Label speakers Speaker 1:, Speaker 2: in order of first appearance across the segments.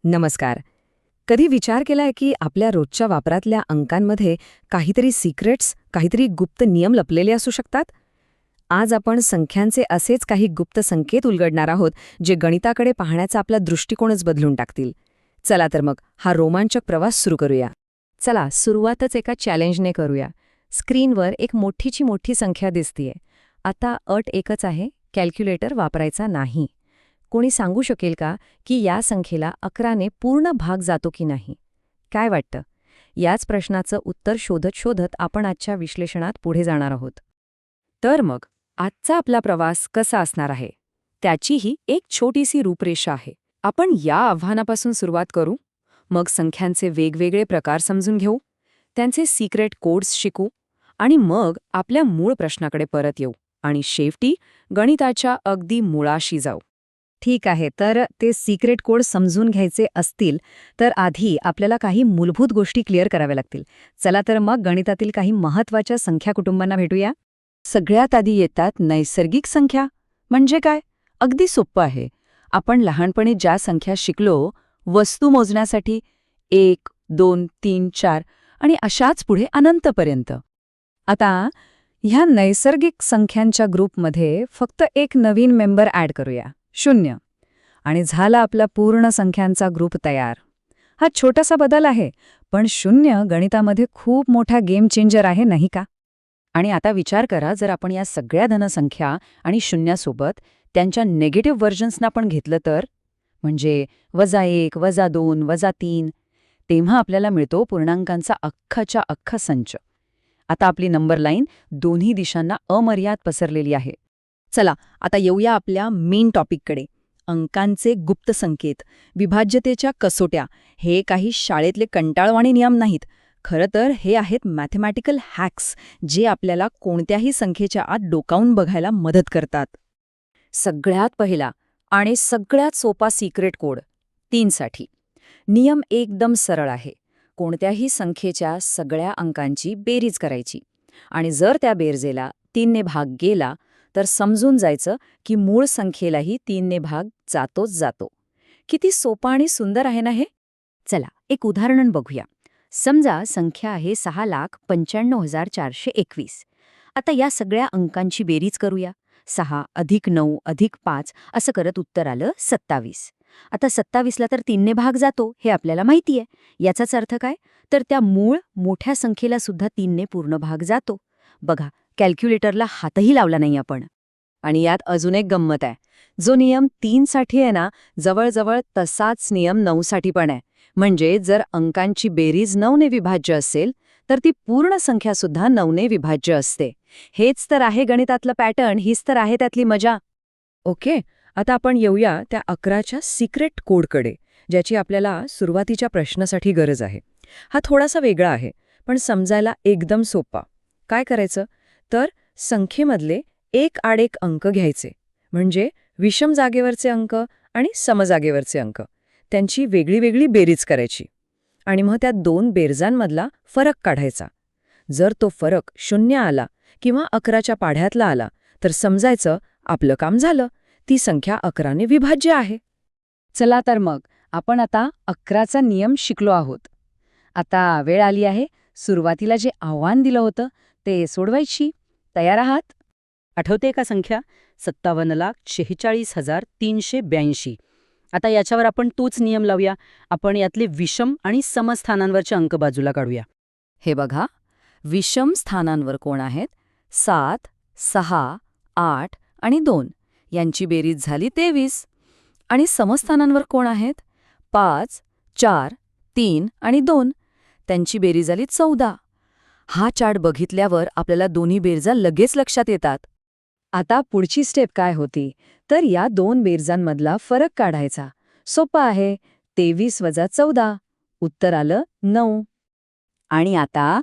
Speaker 1: नमस्कार. कधी विचार केलाय की आपल्या रोजच्या वापरातल्या अंकांमध्ये काहीतरी सिक्रेट्स, काहीतरी गुप्त नियम लपलेले असू शकतात? आज आपण संख्यांचे असेच काही गुप्त संकेत उलगडणार आहोत, जे गणिताकडे पाहण्याचा आपला दृष्टिकोनच बदलून टाकतील. चला तर मग हा रोमांचक प्रवास सुरू करूया. चला, सुरुवातच एका चॅलेंजने करूया. स्क्रीनवर एक मोठी संख्या दिसतीये. आता अट एकच आहे, कॅल्क्युलेटर वापरायचा नाही. कोणी सांगू शकेल का की या संख्येला 11ने पूर्ण भाग जातो की नाही? काय वाटतं? याच प्रश्नाचं उत्तर शोधत शोधत आपण आजच्या विश्लेषणात पुढे जाणार आहोत. तर मग आजचा आपला प्रवास कसा असणार आहे? त्याचीही एक छोटीशी रूपरेषा आहे. आपण या आव्हानापासून सुरुवात करू, मग संख्यांचे वेगवेगळे प्रकार समजून घेऊ, त्यांचे सिक्रेट कोड्स शिकू आणि मग आपल्या मूळ प्रश्नाकडे परत येऊ आणि शेवटी गणिताच्या अगदी मुळाशी जाऊ. ठीक आहे, तर ते सिक्रेट कोड समजून घ्यायचे असतील तर आधी आपल्याला काही मूलभूत गोष्टी क्लिअर कराव्या लागतील. चला तर मग गणितातील काही महत्त्वाच्या संख्या कुटुंबांना भेटूया. सगळ्यात आधी येतात नैसर्गिक संख्या. म्हणजे काय? अगदी सोपं आहे. आपण लहानपणी ज्या संख्या शिकलो, वस्तू मोजण्यासाठी 1, 2, 3, 4 आणि अशाच पुढे अनंतपर्यंत. आता ह्या नैसर्गिक संख्यांच्या ग्रुपमध्ये फक्त एक नवीन मेंबर ॲड करूया, 0. आणि झाला आपला पूर्ण संख्यांचा ग्रुप तयार. हा छोटासा बदल आहे, पण 0 गणितामध्ये खूप मोठा गेम चेंजर आहे, नाही का? आणि आता विचार करा, जर आपण या सगळ्या धनसंख्या आणि शून्यासोबत त्यांच्या नेगेटिव्ह व्हर्जन्सना पण घेतलं तर, म्हणजे -1, -2, -3, तेव्हा आपल्याला मिळतो पूर्णांकांचा अख्खाच्या अख्खा संच. आता आपली नंबर लाईन दोन्ही दिशांना अमर्याद पसरलेली आहे. चला, आता येऊया आपल्या मेन टॉपिककडे. अंकांचे गुप्त संकेत, विभाज्यतेच्या कसोट्या. हे काही शाळेतले कंटाळवाणे नियम नाहीत. खरं तर हे आहेत मॅथमॅटिकल हॅक्स, जे आपल्याला कोणत्याही संख्येच्या आत डोकावून बघायला मदत करतात. सगळ्यात पहिला आणि सगळ्यात सोपा सिक्रेट कोड 3 साठी. नियम एकदम सरळ आहे. कोणत्याही संख्येच्या सगळ्या अंकांची बेरीज करायची आणि जर त्या बेरजेला 3ने भाग गेला तर समजून जायचं की मूळ संख्येलाही 3ने भाग जातोच जातो. किती सोपं आणि सुंदर आहे ना हे? चला, एक उदाहरण बघूया. समजा संख्या आहे 6,95,421. आता या सगळ्या अंकांची बेरीज करूया. 6 + 9 + 5 असं करत उत्तर आलं 27. आता 27ला तर 3ने भाग जातो, हे आपल्याला माहिती आहे. याचाच अर्थ काय? तर त्या मूळ मोठ्या संख्येला सुद्धा 3ने पूर्ण भाग जातो. बघा, कॅल्क्युलेटरला हातही लावला नाही आपण. आणि यात अजून एक गंमत आहे. जो नियम 3 साठी आहे ना, जवळजवळ तसाच नियम 9 साठी पण आहे. म्हणजे जर अंकांची बेरीज 9ने विभाज्य असेल तर ती पूर्ण संख्यासुद्धा 9ने विभाज्य असते. हेच तर आहे गणितातलं पॅटर्न, हीच तर आहे त्यातली मजा. ओके, आता आपण येऊया त्या 11च्या सिक्रेट कोडकडे, ज्याची आपल्याला सुरुवातीच्या प्रश्नासाठी गरज आहे. हा थोडासा वेगळा आहे, पण समजायला एकदम सोपा. काय करायचं? तर संख्येमधले एक आड एक अंक घ्यायचे, म्हणजे विषम जागेवरचे अंक आणि समजागेवरचे अंक. त्यांची वेगळी वेगळी बेरीज करायची आणि मग त्या दोन बेरजांमधला फरक काढायचा. जर तो फरक 0 आला किंवा 11च्या पाढ्यातला आला तर समजायचं आपलं काम झालं, ती संख्या 11ने विभाज्य आहे. चला तर मग आपण आता 11चा नियम शिकलो आहोत. आता वेळ आली आहे सुरुवातीला जे आव्हान दिलं होतं ते सोडवायची. तयार आहात?
Speaker 2: आठवते का संख्या? 57,46,382. आता याच्यावर आपण तोच नियम लावूया. आपण यातले विषम आणि समस्थानांवरचे अंक बाजूला काढूया.
Speaker 1: हे बघा, विषम स्थानांवर कोण आहेत? 7, 6, 8 आणि 2 यांची बेरीज झाली 23. आणि समस्थानांवर कोण आहेत? 5, 4, 3 आणि 2. त्यांची बेरीज झाली 14. हा चार्ट बघितल्यावर आपल्याला दोन्ही बेरजा लगेच लक्षात येतात. आता पुढची स्टेप काय होती? तर या दोन बेरजांमधला फरक काढायचा. सोपं आहे. 23 - 14. उत्तर आलं 9. आणि आता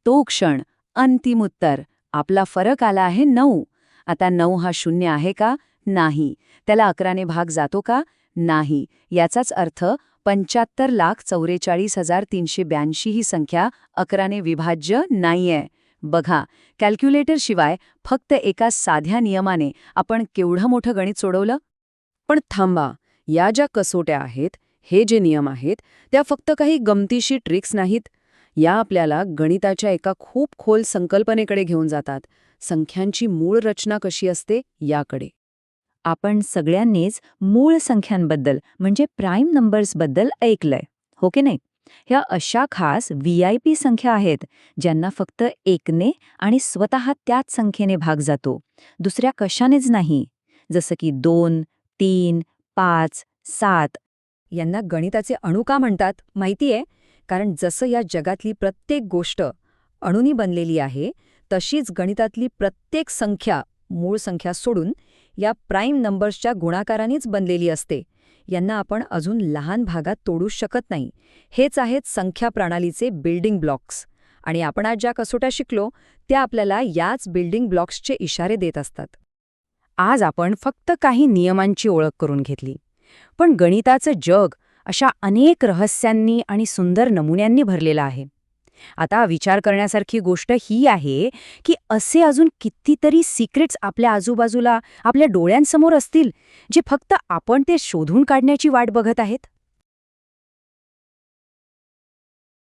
Speaker 1: तो क्षण, अंतिम उत्तर. आपला फरक आला आहे 9. आता 9 हा 0 आहे का? नाही. त्याला 11ने भाग जातो का? नाही. याचाच अर्थ 75,44,382 ही संख्या 11ने विभाज्य नाहीये. बघा, कॅल्क्युलेटरशिवाय फक्त एका साध्या नियमाने आपण केवढं मोठं गणित सोडवलं. पण थांबा, या ज्या कसोट्या आहेत
Speaker 3: हे जे नियम आहेत त्या फक्त काही गमतीशी ट्रिक्स नाहीत. या आपल्याला गणिताच्या एका खूप खोल संकल्पनेकडे घेऊन जातात, संख्यांची मूळ रचना कशी असते याकडे.
Speaker 1: आपण सगळ्यांनीच मूळ संख्यांबद्दल म्हणजे प्राईम नंबर्सबद्दल ऐकलंय, हो की नाही? ह्या अशा खास VIP संख्या आहेत ज्यांना फक्त एकने आणि स्वतः त्याच संख्येने भाग जातो, दुसऱ्या कशानेच नाही. जसं की 2, 3, 5, 7. यांना गणिताचे अणू का म्हणतात माहितीये? कारण जसं या जगातली प्रत्येक गोष्ट अणूंनी बनलेली आहे, तशीच गणितातली प्रत्येक संख्या मूळ संख्या सोडून या प्राईम नंबर्सच्या गुणाकारानेच बनलेली असते. यांना आपण अजून लहान भागात तोडू शकत नाही. हेच आहेत संख्या प्रणालीचे बिल्डिंग ब्लॉक्स. आणि आपण आज ज्या कसोट्या शिकलो त्या आपल्याला याच बिल्डिंग ब्लॉक्सचे इशारे देत असतात.
Speaker 2: आज आपण फक्त काही नियमांची ओळख करून घेतली, पण गणिताचं जग अशा अनेक रहस्यांनी आणि सुंदर नमुन्यांनी भरलेलं आहे. आता विचार करण्यासारखी गोष्ट ही आहे की असे अजून कितीतरी सिक्रेट्स आपल्या आजूबाजूला आपल्या डोळ्यांसमोर असतील, जे फक्त आपण ते शोधून काढण्याची वाट बघत आहेत.